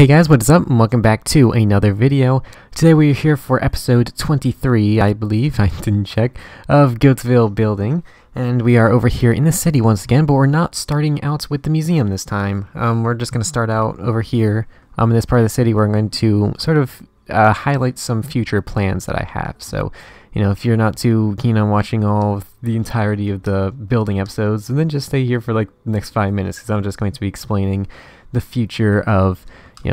Hey guys, what is up? And welcome back to another video. Today we're here for episode 23, I believe, I didn't check, of Goattville building. And we are over here in the city once again, but we're not starting out with the museum this time. We're just going to start out over here in this part of the city where I'm going to sort of highlight some future plans that I have. So, you know, if you're not too keen on watching the entirety of the building episodes, then just stay here for like the next 5 minutes because I'm just going to be explaining the future of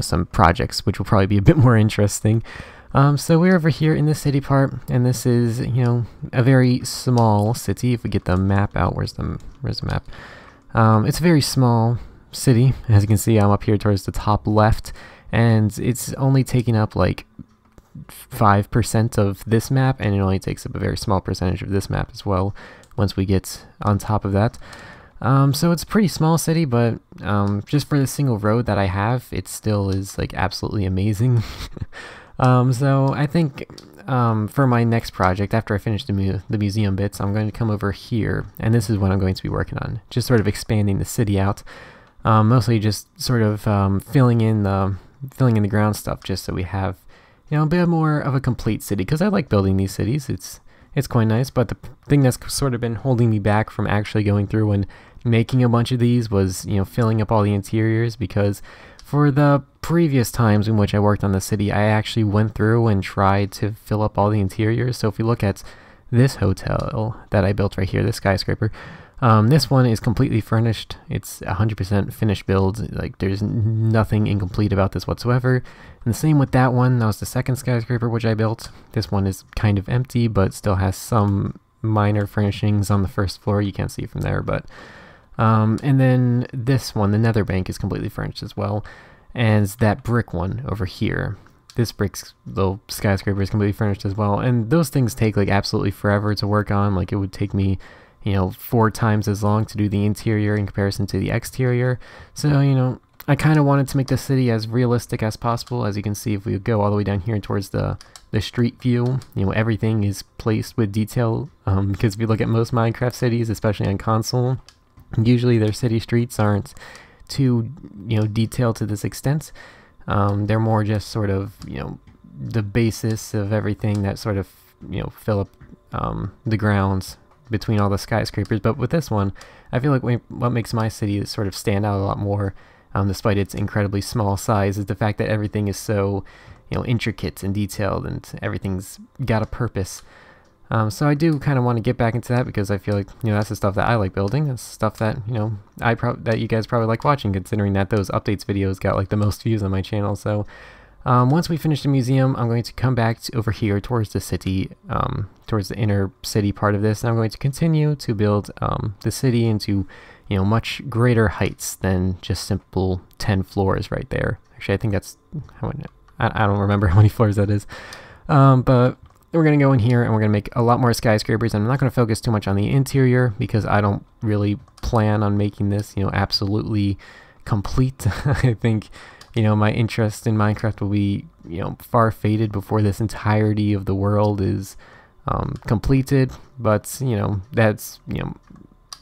some projects, which will probably be a bit more interesting. So we're over here in the city part, and this is, a very small city. If we get the map out, where's the map? It's a very small city. As you can see, I'm up here towards the top left, and it's only taking up like 5% of this map, and it only takes up a very small percentage of this map as well once we get on top of that. So it's a pretty small city, but just for the single road that I have, it still is like absolutely amazing. So I think for my next project, after I finish the museum bits, I'm going to come over here, and this is what I'm going to be working on, just sort of expanding the city out, mostly just sort of filling in the ground stuff, just so we have a bit more of a complete city, because I like building these cities. It's quite nice, but the thing that's sort of been holding me back from actually going through and making a bunch of these was, filling up all the interiors, because for the previous times in which I worked on the city, I actually went through and tried to fill up all the interiors. So if we look at this hotel that I built right here, this skyscraper, this one is completely furnished. It's 100% finished build. Like, there's nothing incomplete about this whatsoever. And the same with that one. That was the second skyscraper which I built. This one is kind of empty, but still has some minor furnishings on the first floor. You can't see it from there, but and then this one, the nether bank, is completely furnished as well. And that brick one over here, this little skyscraper, is completely furnished as well. And those things take like absolutely forever to work on. Like, it would take me 4 times as long to do the interior in comparison to the exterior. So, I kind of wanted to make the city as realistic as possible. As you can see, if we go all the way down here towards the street view, everything is placed with detail, because if you look at most Minecraft cities, especially on console, usually their city streets aren't too, detailed to this extent. They're more just sort of, the basis of everything that sort of, fill up the grounds between all the skyscrapers. But with this one, I feel like what makes my city sort of stand out a lot more, despite its incredibly small size, is the fact that everything is so, intricate and detailed, and everything's got a purpose. So I do kind of want to get back into that, because I feel like, that's the stuff that I like building. That's stuff that, that you guys probably like watching, considering that those updates videos got like the most views on my channel. So once we finish the museum, I'm going to come back over here towards the city, towards the inner city part of this, and I'm going to continue to build the city into, much greater heights than just simple 10 floors right there. Actually, I think that's how many, I don't remember how many floors that is, but we're going to go in here and we're going to make a lot more skyscrapers. And I'm not going to focus too much on the interior, because I don't really plan on making this, absolutely complete. I think, my interest in Minecraft will be, far faded before this entirety of the world is completed. But, that's,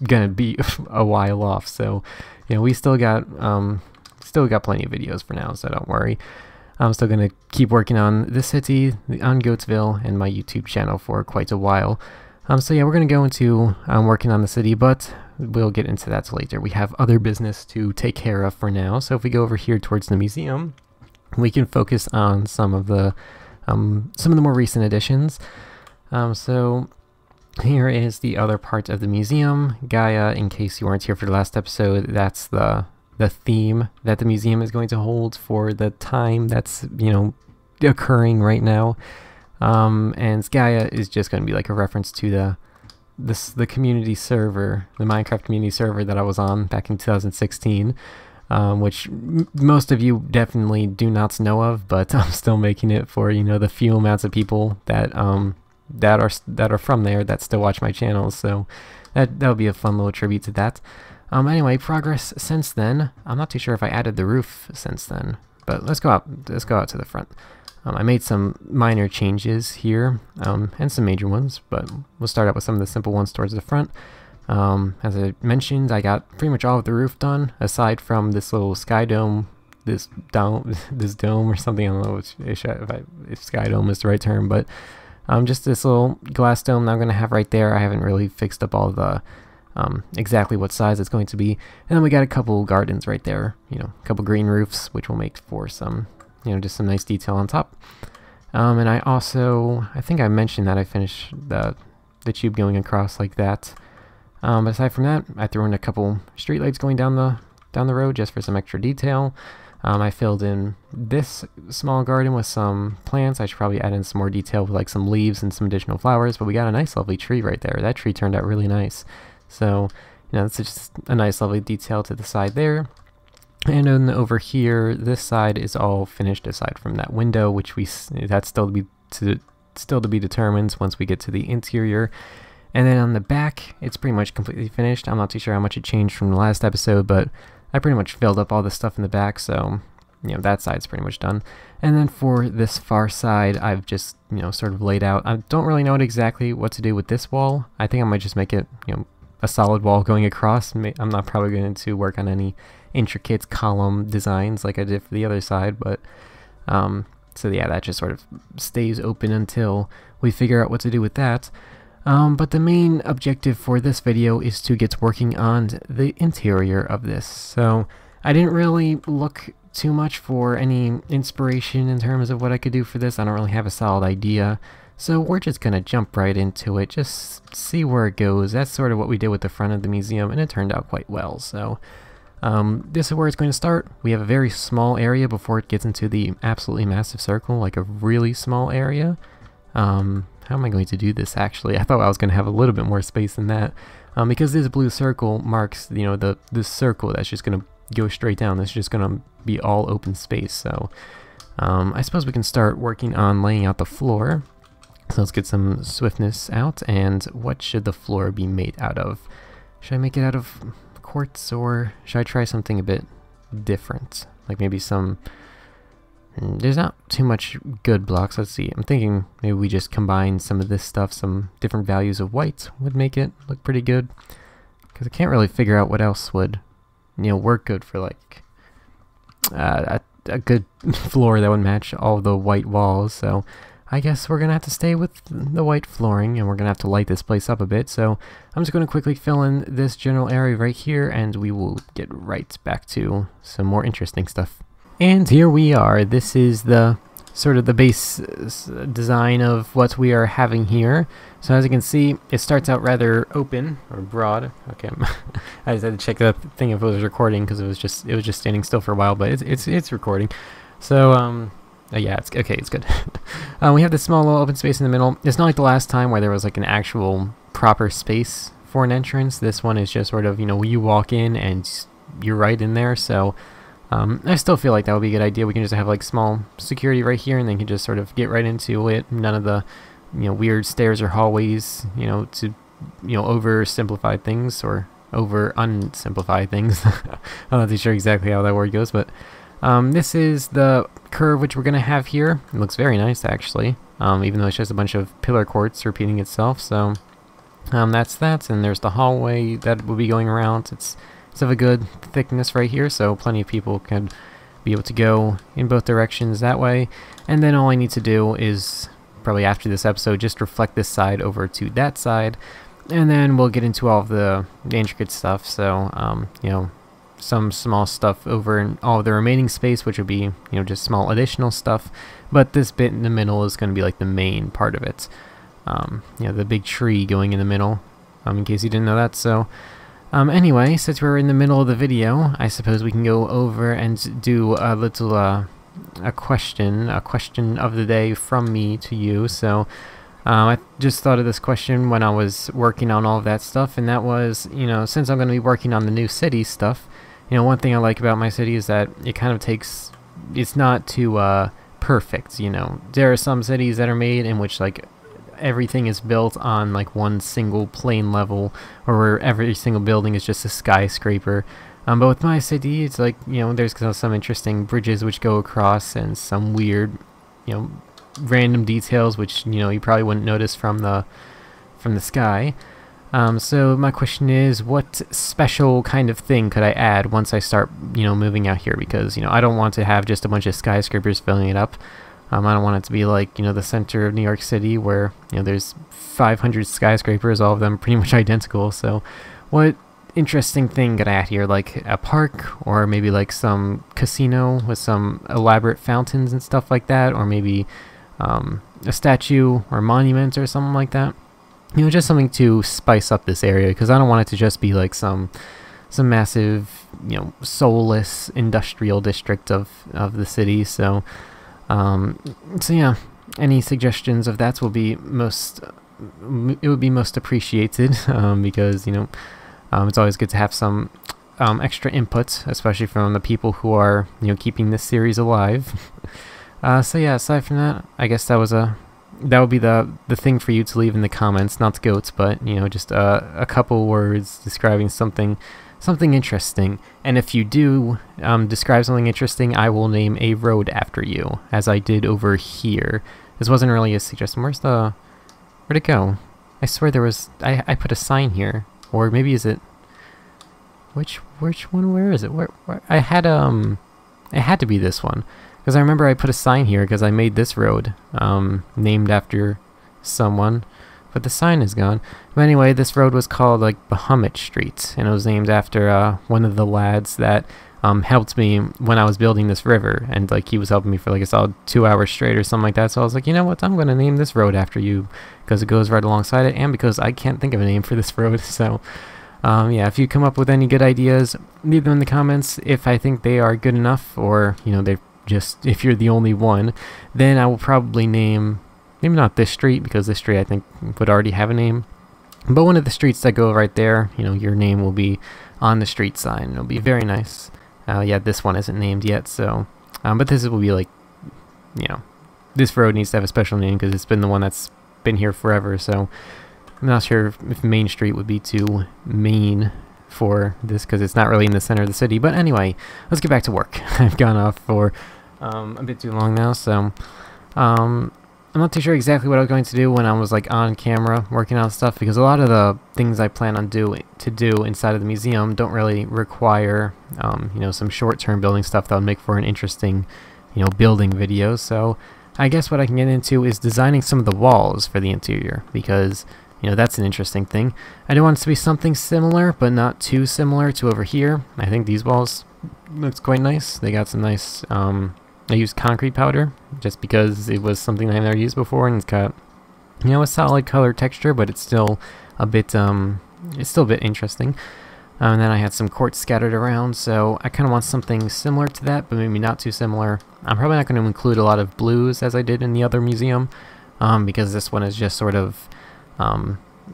going to be a while off. So, we still got plenty of videos for now, so don't worry. I'm still going to keep working on the city, on Goattville, and my YouTube channel for quite a while. So yeah, we're going to go into working on the city, but we'll get into that later. We have other business to take care of for now. So if we go over here towards the museum, we can focus on some of the more recent additions. So here is the other part of the museum. Gaia, in case you weren't here for the last episode, that's the theme that the museum is going to hold for the time that's, occurring right now. And Gaia is just going to be like a reference to the community server, the Minecraft community server that I was on back in 2016, which most of you definitely do not know of, but I'm still making it for, the few amounts of people that are from there that still watch my channel. So that'll be a fun little tribute to that. Anyway, progress since then. I'm not too sure if I added the roof since then, but let's go out to the front. I made some minor changes here, and some major ones, but we'll start out with some of the simple ones towards the front. As I mentioned, I got pretty much all of the roof done, aside from this little sky dome this dome, this dome or something. I don't know if sky dome is the right term, but just this little glass dome that I'm going to have right there. I haven't really fixed up all the exactly what size it's going to be. And then we got a couple gardens right there, you know, a couple green roofs, which will make for some, you know, just some nice detail on top. And I think I mentioned that I finished the tube going across like that. But aside from that, I threw in a couple streetlights going down the road just for some extra detail. I filled in this small garden with some plants. I should probably add in some more detail with like some leaves and some additional flowers, but we got a nice lovely tree right there. That tree turned out really nice. So, you know, it's just a nice lovely detail to the side there. And then over here, this side is all finished aside from that window, which that's still to be determined once we get to the interior. And then on the back, it's pretty much completely finished. I'm not too sure how much it changed from the last episode, but I pretty much filled up all the stuff in the back, so, you know, that side's pretty much done. And then for this far side, I've just, you know, sort of laid out. I don't really know exactly what to do with this wall. I think I might just make it, you know, a solid wall going across. I'm not probably going to work on any intricate column designs like I did for the other side, but, so yeah, that just sort of stays open until we figure out what to do with that. But the main objective for this video is to get working on the interior of this. So I didn't really look too much for any inspiration in terms of what I could do for this. I don't really have a solid idea. So we're just going to jump right into it, just see where it goes. That's sort of what we did with the front of the museum, and it turned out quite well. So this is where it's going to start. We have a very small area before it gets into the absolutely massive circle, like a really small area. How am I going to do this actually? I thought I was going to have a little bit more space than that. Because this blue circle marks, you know, the circle that's just going to go straight down. This is just going to be all open space. So I suppose we can start working on laying out the floor. So let's get some swiftness out. And what should the floor be made out of? Should I make it out of quartz, or should I try something a bit different? Like maybe some... There's not too much good blocks. Let's see. I'm thinking maybe we just combine some of this stuff. Some different values of white would make it look pretty good. Because I can't really figure out what else would, you know, work good for like a good floor that would match all the white walls. So I guess we're going to have to stay with the white flooring, and we're going to have to light this place up a bit. So I'm just going to quickly fill in this general area right here, and we will get right back to some more interesting stuff. And here we are. This is the sort of the base design of what we are having here. So as you can see, it starts out rather open or broad. Okay, I just had to check that thing if it was recording because it was just standing still for a while, but it's recording. So yeah, it's okay. It's good. We have this small little open space in the middle. It's not like the last time where there was like an actual proper space for an entrance. This one is just sort of, you know, you walk in and you're right in there. So I still feel like that would be a good idea. We can just have like small security right here, and then you can just sort of get right into it. None of the, you know, weird stairs or hallways, you know, to, you know, oversimplify things or over unsimplify things. I'm not too sure exactly how that word goes, but this is the curve which we're gonna have here. It looks very nice actually, even though it's just a bunch of pillar quartz repeating itself. So that's that, and there's the hallway that will be going around. It's of a good thickness right here, so plenty of people can be able to go in both directions that way. And then all I need to do is, probably after this episode, just reflect this side over to that side, and then we'll get into all of the intricate stuff. So you know, some small stuff over in all of the remaining space, which would be, you know, just small additional stuff, but this bit in the middle is going to be like the main part of it. You know, the big tree going in the middle, in case you didn't know that. So anyway, since we're in the middle of the video, I suppose we can go over and do a little a question of the day from me to you. So I just thought of this question when I was working on all of that stuff, and that was, you know, since I'm going to be working on the new city stuff, you know, one thing I like about my city is that it kind of takes, it's not too perfect, you know. There are some cities that are made in which like everything is built on like one single plane level, or where every single building is just a skyscraper. But with my city, it's like, you know, there's some interesting bridges which go across, and some weird, you know, random details which, you know, you probably wouldn't notice from the sky. So my question is, what special kind of thing could I add once I start, moving out here? Because, I don't want to have just a bunch of skyscrapers filling it up. I don't want it to be like, the center of New York City where, there's 500 skyscrapers, all of them pretty much identical. So what interesting thing could I add here? Like a park, or maybe like some casino with some elaborate fountains and stuff like that, or maybe a statue or monument or something like that. Just something to spice up this area, because I don't want it to just be like some massive, soulless industrial district of the city. So, yeah, any suggestions of that will be it would be most appreciated, because it's always good to have some extra input, especially from the people who are keeping this series alive. So yeah, aside from that, I guess that would be the thing for you to leave in the comments, not goats, but just a couple words describing something interesting. And if you do describe something interesting, I will name a road after you, as I did over here. This wasn't really a suggestion. Where'd it go? I swear there was. I put a sign here, or maybe is it? Which one? Where is it? Where I had it had to be this one. Because I remember I put a sign here because I made this road named after someone, but the sign is gone. But anyway, this road was called like Bahamut Street, and it was named after one of the lads that helped me when I was building this river, and like he was helping me for like a solid 2 hours straight or something like that. So I was like, you know what, I'm going to name this road after you because it goes right alongside it, and because I can't think of a name for this road. So yeah, if you come up with any good ideas, leave them in the comments. If I think they are good enough, or they're just, if you're the only one, then I will probably name, maybe not this street, because this street I think would already have a name, but one of the streets that go right there, your name will be on the street sign. It'll be very nice. Yeah, this one isn't named yet, so, but this will be like, this road needs to have a special name because it's been the one that's been here forever, so I'm not sure if Main Street would be too mean for this, because it's not really in the center of the city. But anyway, let's get back to work. I've gone off for a bit too long now, so I'm not too sure exactly what I was going to do when I was like on camera working on stuff, because a lot of the things I plan on to do inside of the museum don't really require some short-term building stuff that would make for an interesting building video. So I guess what I can get into is designing some of the walls for the interior, because that's an interesting thing. I do want it to be something similar, but not too similar to over here. I think these walls looks quite nice. They got some nice, I used concrete powder, just because it was something I've never used before, and it's got, a solid color texture, but it's still a bit, interesting. And then I had some quartz scattered around, so I kind of want something similar to that, but maybe not too similar. I'm probably not going to include a lot of blues as I did in the other museum, because this one is just sort of,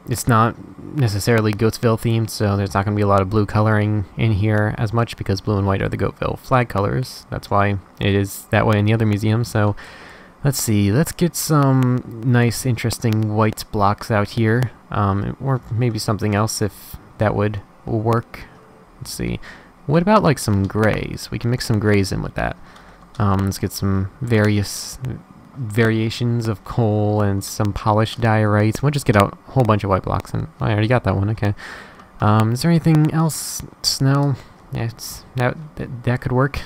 it's not necessarily Goattville themed, so there's not going to be a lot of blue coloring in here as much, because blue and white are the Goattville flag colors. That's why it is that way in the other museum. So let's see, let's get some nice interesting white blocks out here, or maybe something else if that would work. Let's see, what about like some grays? We can mix some grays in with that. Let's get some variations of coal and some polished diorite. We'll just get out a whole bunch of white blocks, and I already got that one. Okay. Is there anything else? Snow? Yeah, that could work.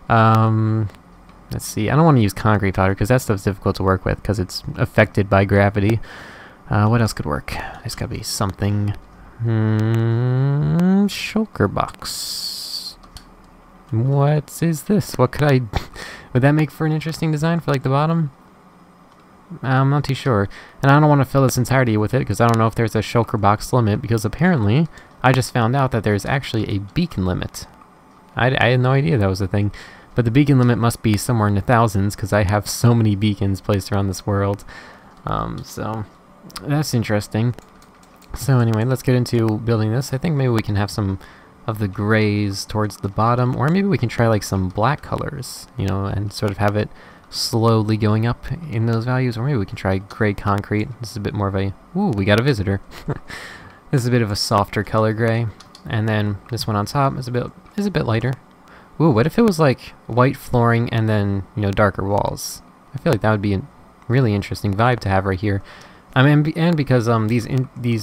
Let's see. I don't want to use concrete powder because that stuff's difficult to work with because it's affected by gravity. What else could work? There's gotta be something. Shulker box. What is this? What could I? Would that make for an interesting design for like the bottom? I'm not too sure. And I don't want to fill this entirety with it because I don't know if there's a shulker box limit, because apparently I just found out that there's actually a beacon limit. I had no idea that was a thing. But the beacon limit must be somewhere in the thousands because I have so many beacons placed around this world. So that's interesting. So anyway, let's get into building this. I think maybe we can have some of the grays towards the bottom, or maybe we can try like some black colors, and sort of have it slowly going up in those values, or maybe we can try gray concrete. This is a bit more of a, ooh, we got a visitor. This is a bit of a softer color gray, and then this one on top is a bit lighter. Ooh, what if it was like white flooring and then darker walls? I feel like that would be a really interesting vibe to have right here. I mean, and because these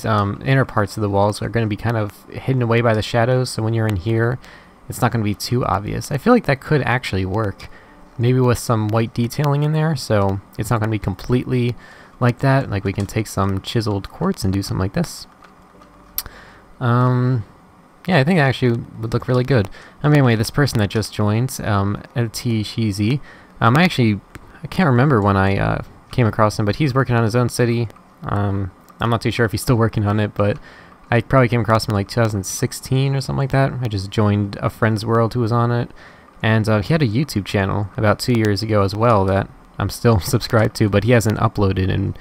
inner parts of the walls are going to be kind of hidden away by the shadows, so when you're in here, it's not going to be too obvious. I feel like that could actually work, maybe with some white detailing in there, so it's not going to be completely like that. Like we can take some chiseled quartz and do something like this. Yeah, I think it actually would look really good. Anyway, this person that just joined, LT Cheesy, I can't remember when I came across him, but he's working on his own city. I'm not too sure if he's still working on it, but I probably came across him in like 2016 or something like that. I just joined a friend's world who was on it, and he had a YouTube channel about 2 years ago as well that I'm still subscribed to, but he hasn't uploaded in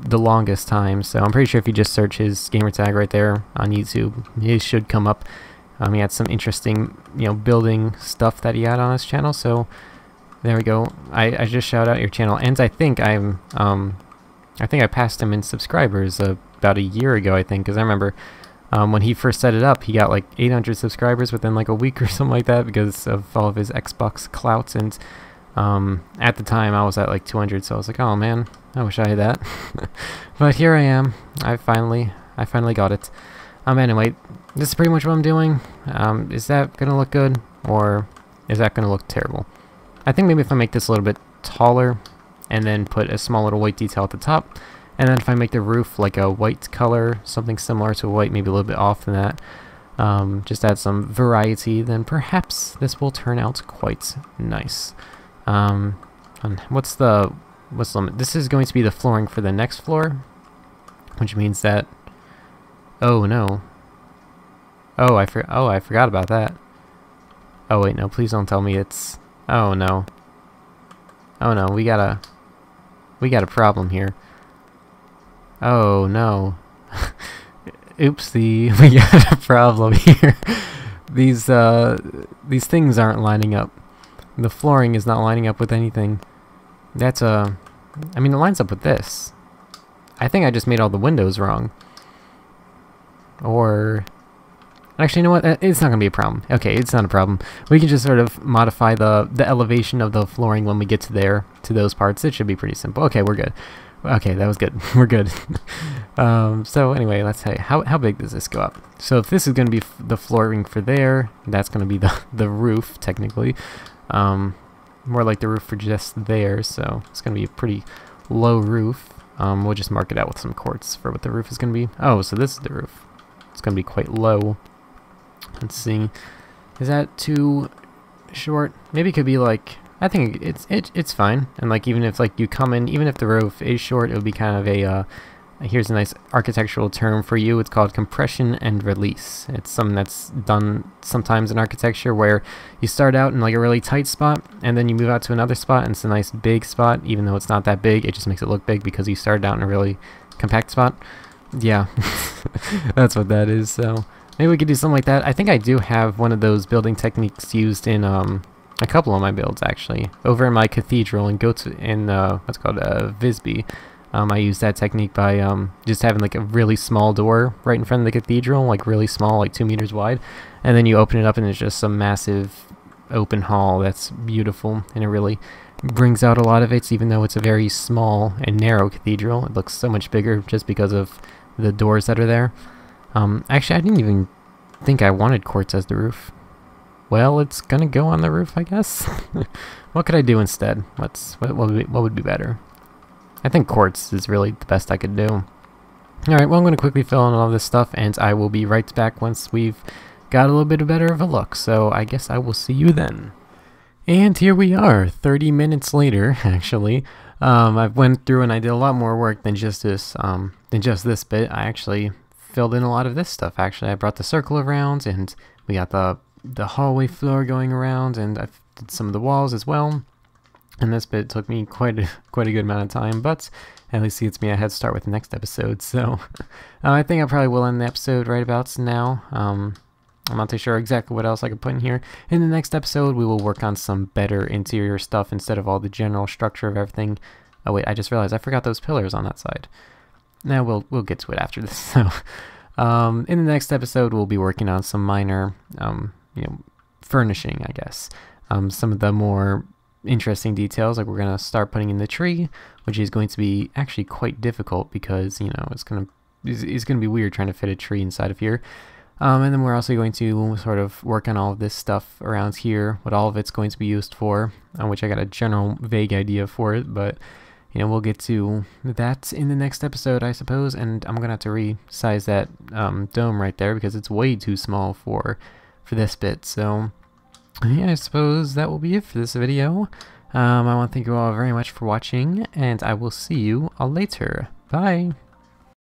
the longest time, so I'm pretty sure if you just search his gamertag right there on YouTube, he should come up. He had some interesting, building stuff that he had on his channel, so there we go. I just shout out your channel, and I think I passed him in subscribers about a year ago, I think, because I remember when he first set it up, he got like 800 subscribers within like a week or something like that because of all of his Xbox clout, and at the time I was at like 200, so I was like, oh man, I wish I had that. But here I am. I finally got it. Anyway, this is pretty much what I'm doing. Is that gonna look good, or is that gonna look terrible? I think maybe if I make this a little bit taller and then put a small little white detail at the top, and then if I make the roof like a white color, something similar to white, maybe a little bit off than that, just add some variety, then perhaps this will turn out quite nice. And what's the limit? This is going to be the flooring for the next floor, which means that, oh no, I forgot about that. Oh wait, no, please don't tell me it's, oh no, we got a problem here. Oh no. Oopsie, we got a problem here. These things aren't lining up. The flooring is not lining up with anything. That's I mean, it lines up with this. I think I just made all the windows wrong. Or actually, you know what? It's not gonna be a problem. Okay, it's not a problem. We can just sort of modify the elevation of the flooring when we get to those parts. It should be pretty simple. Okay, we're good. Okay, that was good. We're good. So anyway, let's say how big does this go up? So if this is going to be the flooring for there, that's going to be the roof technically. More like the roof for just there. So it's going to be a pretty low roof. We'll just mark it out with some quartz for what the roof is going to be. Oh, so this is the roof. It's going to be quite low. Let's see. Is that too short? Maybe it could be like, I think it's fine. And like even if like you come in, even if the roof is short, it would be kind of a here's a nice architectural term for you. It's called compression and release. It's something that's done sometimes in architecture where you start out in like a really tight spot and then you move out to another spot and it's a nice big spot, even though it's not that big. It just makes it look big because you started out in a really compact spot. Yeah, that's what that is. So maybe we could do something like that. I think I do have one of those building techniques used in a couple of my builds actually. Over in my cathedral in what's called Visby. I use that technique by just having like a really small door right in front of the cathedral, like really small, like 2 meters wide, and then you open it up and it's just some massive open hall that's beautiful, and it really brings out a lot of it, even though it's a very small and narrow cathedral. It looks so much bigger just because of the doors that are there. Actually, I didn't even think I wanted quartz as the roof. Well, it's gonna go on the roof, I guess. What could I do instead? What would be better? I think quartz is really the best I could do. Alright, well I'm going to quickly fill in all this stuff and I will be right back once we've got a little bit better of a look. So I guess I will see you then. And here we are, 30 minutes later actually. I went through and I did a lot more work than just this bit. I actually filled in a lot of this stuff actually. I brought the circle around and we got the hallway floor going around, and I did some of the walls as well. And this bit took me quite a good amount of time, but at least it gets me a head start with the next episode. So I think I probably will end the episode right about now. I'm not too sure exactly what else I could put in here. In the next episode, we will work on some better interior stuff instead of all the general structure of everything. Oh wait, I just realized I forgot those pillars on that side. Now we'll get to it after this. So in the next episode, we'll be working on some minor, furnishing, I guess. Some of the more interesting details, like we're gonna start putting in the tree, which is going to be actually quite difficult because, you know, it's gonna be weird trying to fit a tree inside of here. And then we're also going to sort of work on all of this stuff around here, what all of it's going to be used for, which I got a general vague idea for it, but you know, we'll get to that in the next episode, I suppose. And I'm gonna have to resize that dome right there because it's way too small for this bit. So yeah, I suppose that will be it for this video. I want to thank you all very much for watching, and I will see you all later. Bye!